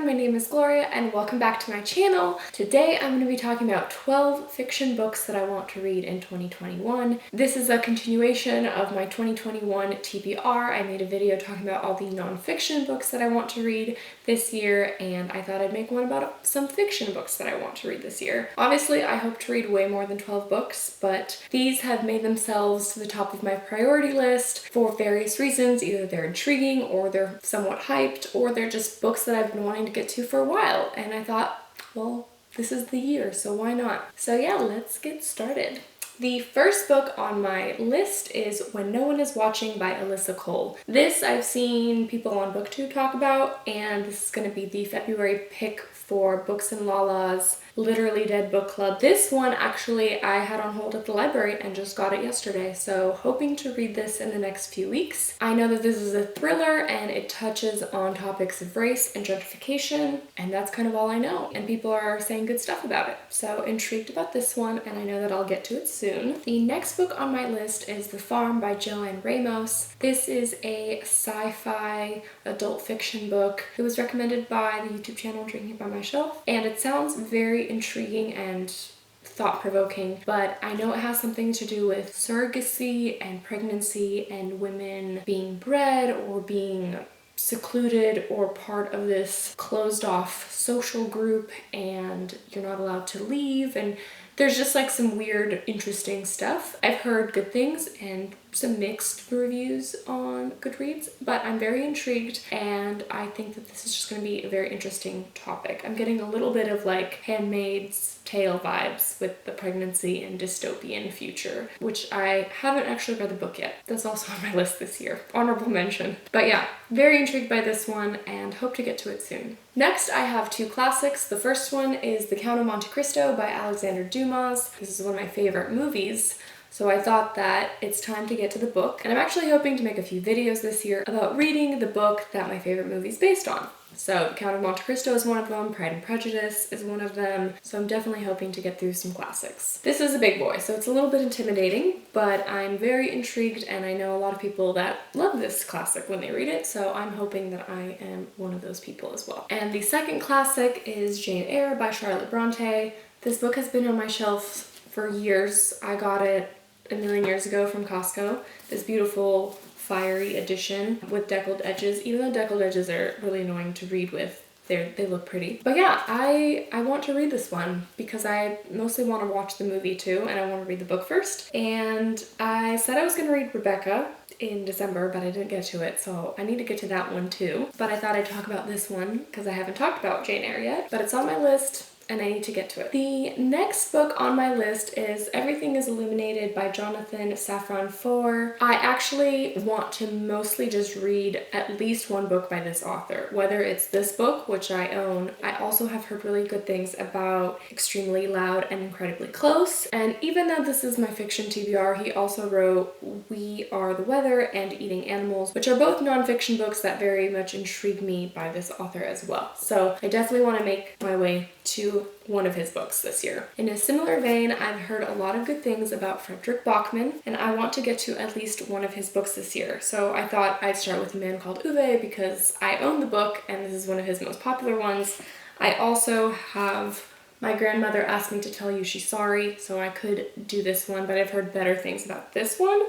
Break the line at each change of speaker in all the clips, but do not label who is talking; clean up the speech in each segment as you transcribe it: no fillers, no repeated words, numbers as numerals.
everyone, my name is Gloria and welcome back to my channel. Today I'm going to be talking about 12 fiction books that I want to read in 2021. This is a continuation of my 2021 TBR. I made a video talking about all the non-fiction books that I want to read this year, and I thought I'd make one about some fiction books that I want to read this year. Obviously, I hope to read way more than 12 books, but these have made themselves to the top of my priority list for various reasons. Either they're intriguing, or they're somewhat hyped, or they're just books that I've been wanting to get to for a while, and I thought, well, this is the year, so why not? So yeah, let's get started. The first book on my list is When No One Is Watching by Alyssa Cole. This I've seen people on BookTube talk about, and this is going to be the February pick for Books and Lala's Literally Dead Book Club. This one actually I had on hold at the library and just got it yesterday, so hoping to read this in the next few weeks. I know that this is a thriller and it touches on topics of race and gentrification, and that's kind of all I know, and people are saying good stuff about it. So intrigued about this one, and I know that I'll get to it soon. The next book on my list is The Farm by Joanne Ramos. This is a sci-fi adult fiction book. It was recommended by the YouTube channel Drinking by My Shelf, and it sounds very intriguing and thought-provoking, but I know it has something to do with surrogacy and pregnancy and women being bred or being secluded or part of this closed-off social group, and you're not allowed to leave, and there's just like some weird, interesting stuff. I've heard good things and some mixed reviews on Goodreads, but I'm very intrigued, and I think that this is just going to be a very interesting topic. I'm getting a little bit of like Handmaid's Tale vibes with the pregnancy and dystopian future, which I haven't actually read the book yet. That's also on my list this year. Honorable mention. But yeah, very intrigued by this one and hope to get to it soon. Next, I have two classics. The first one is The Count of Monte Cristo by Alexander Dumas. This is one of my favorite movies, so I thought that it's time to get to the book. And I'm actually hoping to make a few videos this year about reading the book that my favorite movie is based on. So The Count of Monte Cristo is one of them, Pride and Prejudice is one of them, so I'm definitely hoping to get through some classics. This is a big boy, so it's a little bit intimidating, but I'm very intrigued, and I know a lot of people that love this classic when they read it, so I'm hoping that I am one of those people as well. And the second classic is Jane Eyre by Charlotte Bronte. This book has been on my shelf for years. I got it a million years ago from Costco. This beautiful fiery edition with deckled edges, even though deckled edges are really annoying to read with. They look pretty. But yeah, I want to read this one because I mostly want to watch the movie too, and I want to read the book first. And I said I was going to read Rebecca in December, but I didn't get to it, so I need to get to that one too. But I thought I'd talk about this one because I haven't talked about Jane Eyre yet, but it's on my list and I need to get to it. The next book on my list is Everything is Illuminated by Jonathan Safran Foer. I actually want to mostly just read at least one book by this author, whether it's this book, which I own. I also have heard really good things about Extremely Loud and Incredibly Close, and even though this is my fiction TBR, he also wrote We Are the Weather and Eating Animals, which are both non-fiction books that very much intrigue me by this author as well. So I definitely want to make my way to one of his books this year. In a similar vein, I've heard a lot of good things about Frederick Bachman, and I want to get to at least one of his books this year. So I thought I'd start with Man Called Uve because I own the book and this is one of his most popular ones. I also have My Grandmother Asked Me to Tell You She's Sorry, so I could do this one, but I've heard better things about this one.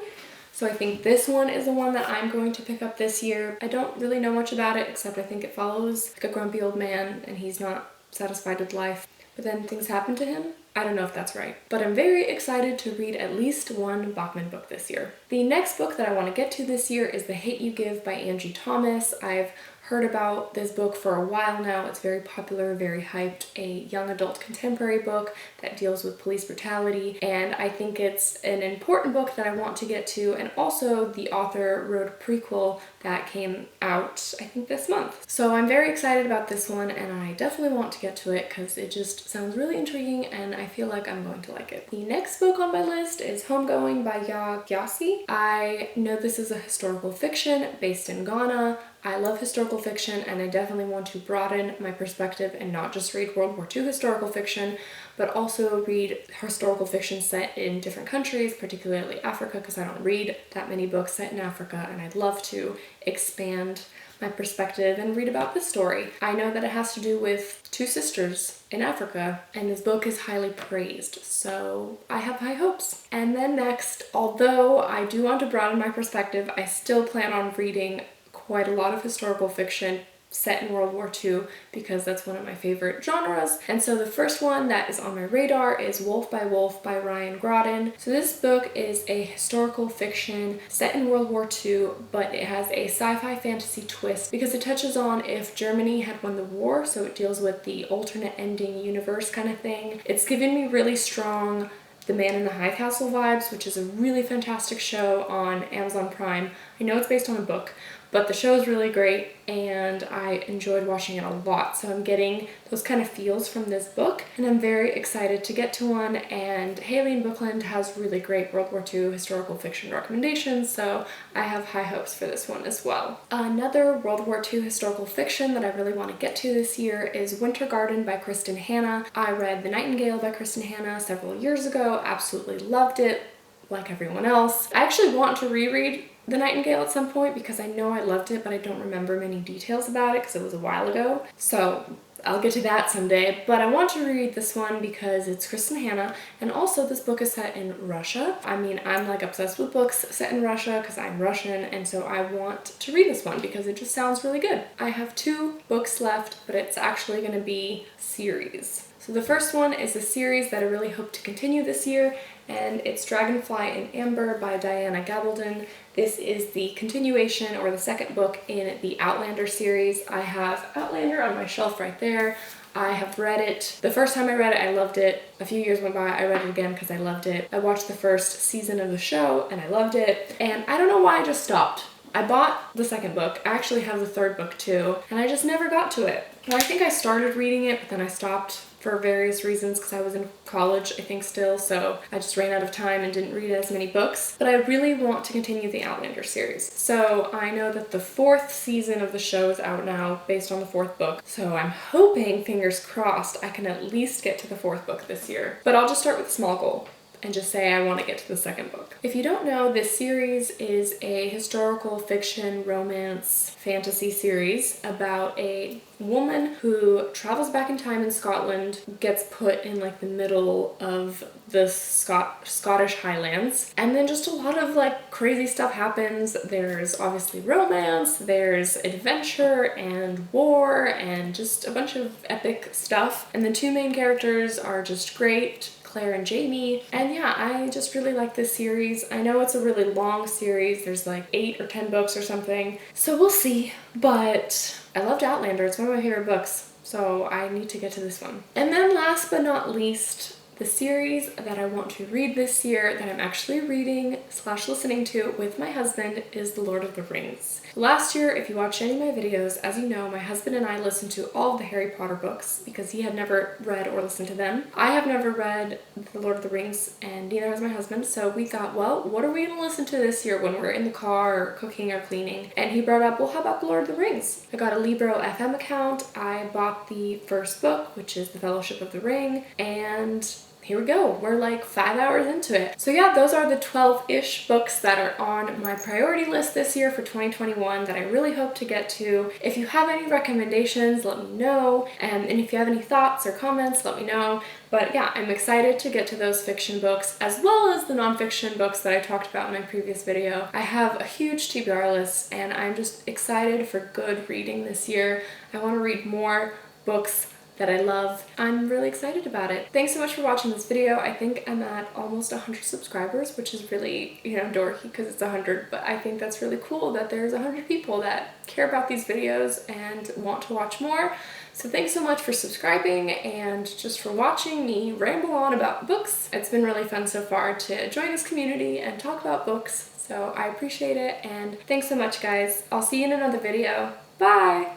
So I think this one is the one that I'm going to pick up this year. I don't really know much about it, except I think it follows like a grumpy old man and he's not satisfied with life, but then things happen to him. I don't know if that's right, but I'm very excited to read at least one Bachman book this year. The next book that I want to get to this year is The Hate You Give by Angie Thomas. I've heard about this book for a while now. It's very popular, very hyped, a young adult contemporary book that deals with police brutality, and I think it's an important book that I want to get to, and also the author wrote a prequel that came out, I think, this month. So I'm very excited about this one, and I definitely want to get to it because it just sounds really intriguing and I feel like I'm going to like it. The next book on my list is Homegoing by Yaa Gyasi. I know this is a historical fiction based in Ghana. I love historical fiction, and I definitely want to broaden my perspective and not just read World War II historical fiction, but also read historical fiction set in different countries, particularly Africa, because I don't read that many books set in Africa, and I'd love to expand my perspective and read about this story. I know that it has to do with two sisters in Africa, and this book is highly praised, so I have high hopes. And then next, although I do want to broaden my perspective, I still plan on reading quite a lot of historical fiction set in World War II because that's one of my favorite genres. And so the first one that is on my radar is Wolf by Ryan Grodin. So this book is a historical fiction set in World War II, but it has a sci-fi fantasy twist because it touches on if Germany had won the war, so it deals with the alternate ending universe kind of thing. It's given me really strong The Man in the High Castle vibes, which is a really fantastic show on Amazon Prime. I know it's based on a book, but the show is really great and I enjoyed watching it a lot. So I'm getting those kind of feels from this book and I'm very excited to get to one. And Haley in Bookland has really great World War II historical fiction recommendations, so I have high hopes for this one as well. Another World War II historical fiction that I really want to get to this year is Winter Garden by Kristen Hanna. I read The Nightingale by Kristen Hanna several years ago, absolutely loved it, like everyone else. I actually want to reread The Nightingale at some point because I know I loved it, but I don't remember many details about it because it was a while ago. So I'll get to that someday, but I want to read this one because it's Kristen Hanna, and also this book is set in Russia. I mean, I'm like obsessed with books set in Russia because I'm Russian, and so I want to read this one because it just sounds really good. I have 2 books left, but it's actually going to be series. So the first one is a series that I really hope to continue this year, and it's Dragonfly and Amber by Diana Gabaldon. This is the continuation or the second book in the Outlander series. I have Outlander on my shelf right there. I have read it. The first time I read it, I loved it. A few years went by, I read it again because I loved it. I watched the first season of the show and I loved it. And I don't know why I just stopped. I bought the second book. I actually have the third book too, and I just never got to it. Well, I think I started reading it, but then I stopped for various reasons because I was in college, I think still, so I just ran out of time and didn't read as many books. But I really want to continue the Outlander series. So I know that the 4th season of the show is out now based on the 4th book. So I'm hoping, fingers crossed, I can at least get to the 4th book this year. But I'll just start with a small goal and just say I want to get to the second book. If you don't know, this series is a historical fiction, romance, fantasy series about a woman who travels back in time in Scotland, gets put in like the middle of the Scottish Highlands, and then just a lot of like crazy stuff happens. There's obviously romance, there's adventure and war and just a bunch of epic stuff. And the 2 main characters are just great, Claire and Jamie. And yeah, I just really like this series. I know it's a really long series. There's like 8 or 10 books or something. So we'll see. But I loved Outlander. It's one of my favorite books. So I need to get to this one. And then last but not least, the series that I want to read this year that I'm actually reading / listening to with my husband is The Lord of the Rings. Last year, if you watched any of my videos, as you know, my husband and I listened to all of the Harry Potter books because he had never read or listened to them. I have never read The Lord of the Rings and neither has my husband, so we thought, well, what are we going to listen to this year when we're in the car or cooking or cleaning? And he brought up, well, how about The Lord of the Rings? I got a Libro FM account. I bought the first book, which is The Fellowship of the Ring, and here we go. We're like 5 hours into it. So yeah, those are the 12-ish books that are on my priority list this year for 2021 that I really hope to get to. If you have any recommendations, let me know. And if you have any thoughts or comments, let me know. But yeah, I'm excited to get to those fiction books as well as the nonfiction books that I talked about in my previous video. I have a huge TBR list and I'm just excited for good reading this year. I want to read more books that I love. I'm really excited about it. Thanks so much for watching this video. I think I'm at almost 100 subscribers, which is really, dorky because it's 100, but I think that's really cool that there's 100 people that care about these videos and want to watch more. So thanks so much for subscribing and just for watching me ramble on about books. It's been really fun so far to join this community and talk about books, so I appreciate it, and thanks so much, guys. I'll see you in another video. Bye!